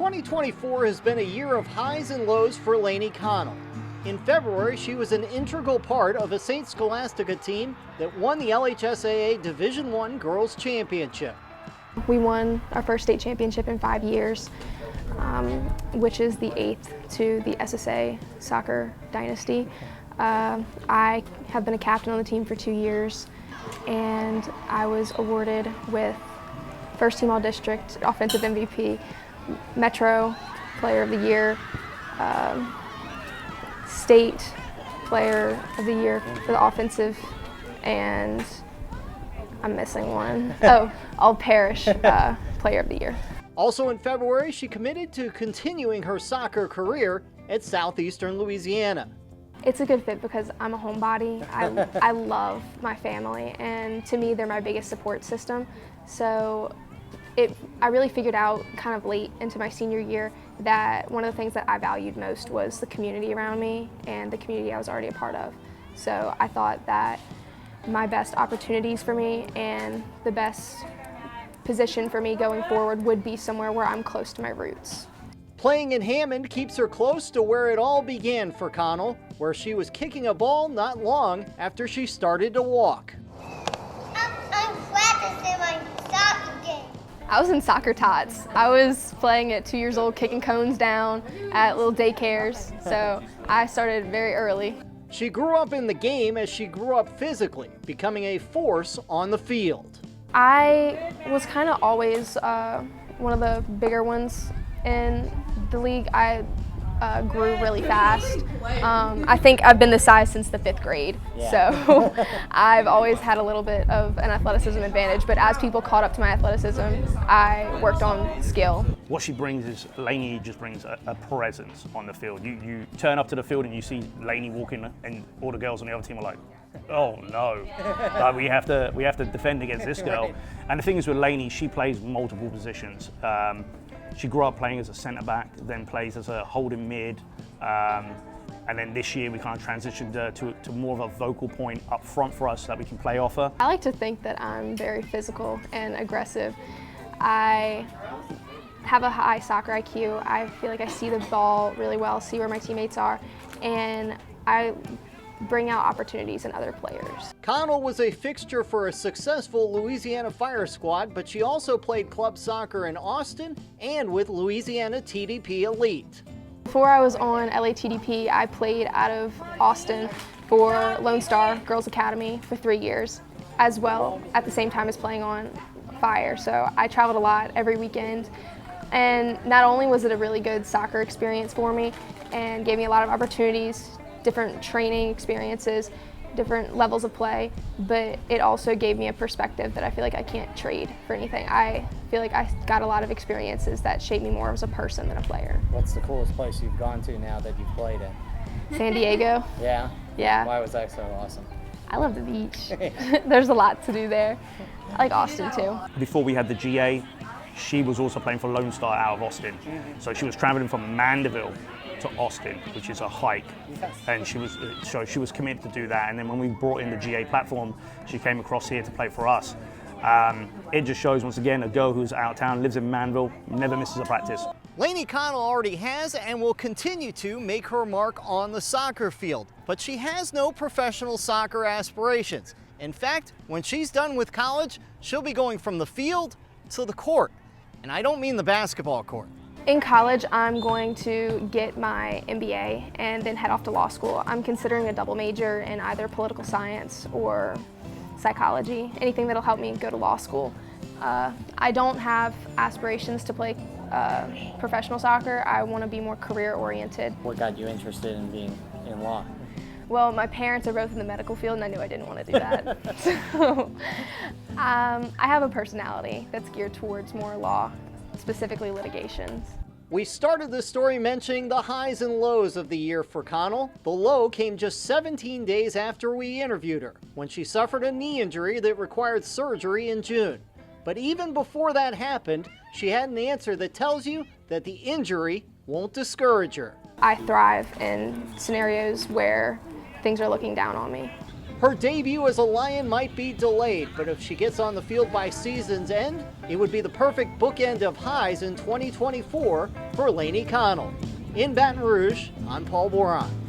2024 has been a year of highs and lows for Lainey Connell. In February, she was an integral part of a St. Scholastica team that won the LHSAA Division I Girls Championship. We won our first state championship in 5 years, which is the 8th to the SSA soccer dynasty. I have been a captain on the team for 2 years, and I was awarded with First Team All-District, Offensive MVP, Metro Player of the Year, State Player of the Year for the offensive, and I'm missing one. Oh, All-Parish Player of the Year. Also in February, she committed to continuing her soccer career at Southeastern Louisiana. It's a good fit because I'm a homebody. I love my family, and to me, they're my biggest support system. So I really figured out kind of late into my senior year that one of the things that I valued most was the community around me and the community I was already a part of. So I thought that my best opportunities for me and the best position for me going forward would be somewhere where I'm close to my roots. Playing in Hammond keeps her close to where it all began for Connell, where she was kicking a ball not long after she started to walk. I'm practicing my soccer game. I was in soccer tots. I was playing at 2 years old, kicking cones down at little daycares, so I started very early. She grew up in the game as she grew up physically, becoming a force on the field. I was kind of always one of the bigger ones in the league. I grew really fast. I think I've been this size since the 5th grade, so I've always had a little bit of an athleticism advantage, but as people caught up to my athleticism, I worked on skill. What she brings is, Lainey just brings a presence on the field. You turn up to the field and you see Lainey walking and all the girls on the other team are like, oh no, like, we have to defend against this girl. And the thing is with Lainey, she plays multiple positions. She grew up playing as a centre back, then plays as a holding mid, and then this year we kind of transitioned to more of a vocal point up front for us that we can play off her. I like to think that I'm very physical and aggressive. I have a high soccer IQ. I feel like I see the ball really well, see where my teammates are, and I bring out opportunities in other players. Connell was a fixture for a successful Louisiana Fire squad, but she also played club soccer in Austin and with Louisiana TDP Elite. Before I was on LATDP, I played out of Austin for Lone Star Girls Academy for 3 years, as well at the same time as playing on Fire. So I traveled a lot every weekend, and not only was it a really good soccer experience for me and gave me a lot of opportunities, different training experiences, different levels of play, but it also gave me a perspective that I feel like I can't trade for anything. I feel like I got a lot of experiences that shaped me more as a person than a player. What's the coolest place you've gone to now that you've played at? San Diego. Yeah? Yeah. Why was that so awesome? I love the beach. There's a lot to do there. I like Austin too. Before we had the GA, she was also playing for Lone Star out of Austin. So she was traveling from Mandeville to Austin, which is a hike, and she was committed to do that. And then when we brought in the GA platform, she came across here to play for us. It just shows, once again, a girl who's out of town, lives in Mandeville, never misses a practice. Lainey Connell already has and will continue to make her mark on the soccer field, but she has no professional soccer aspirations. In fact, when she's done with college, she'll be going from the field to the court. And I don't mean the basketball court. In college, I'm going to get my MBA and then head off to law school. I'm considering a double major in either political science or psychology, anything that'll help me go to law school. I don't have aspirations to play professional soccer. I want to be more career-oriented. What got you interested in being in law? Well, my parents are both in the medical field, and I knew I didn't want to do that. So, I have a personality that's geared towards more law, specifically litigations. We started this story mentioning the highs and lows of the year for Connell. The low came just 17 days after we interviewed her, when she suffered a knee injury that required surgery in June. But even before that happened, she had an answer that tells you that the injury won't discourage her. I thrive in scenarios where things are looking down on me. Her debut as a Lion might be delayed, but if she gets on the field by season's end, it would be the perfect bookend of highs in 2024 for Lainey Connell. In Baton Rouge, I'm Paul Boron.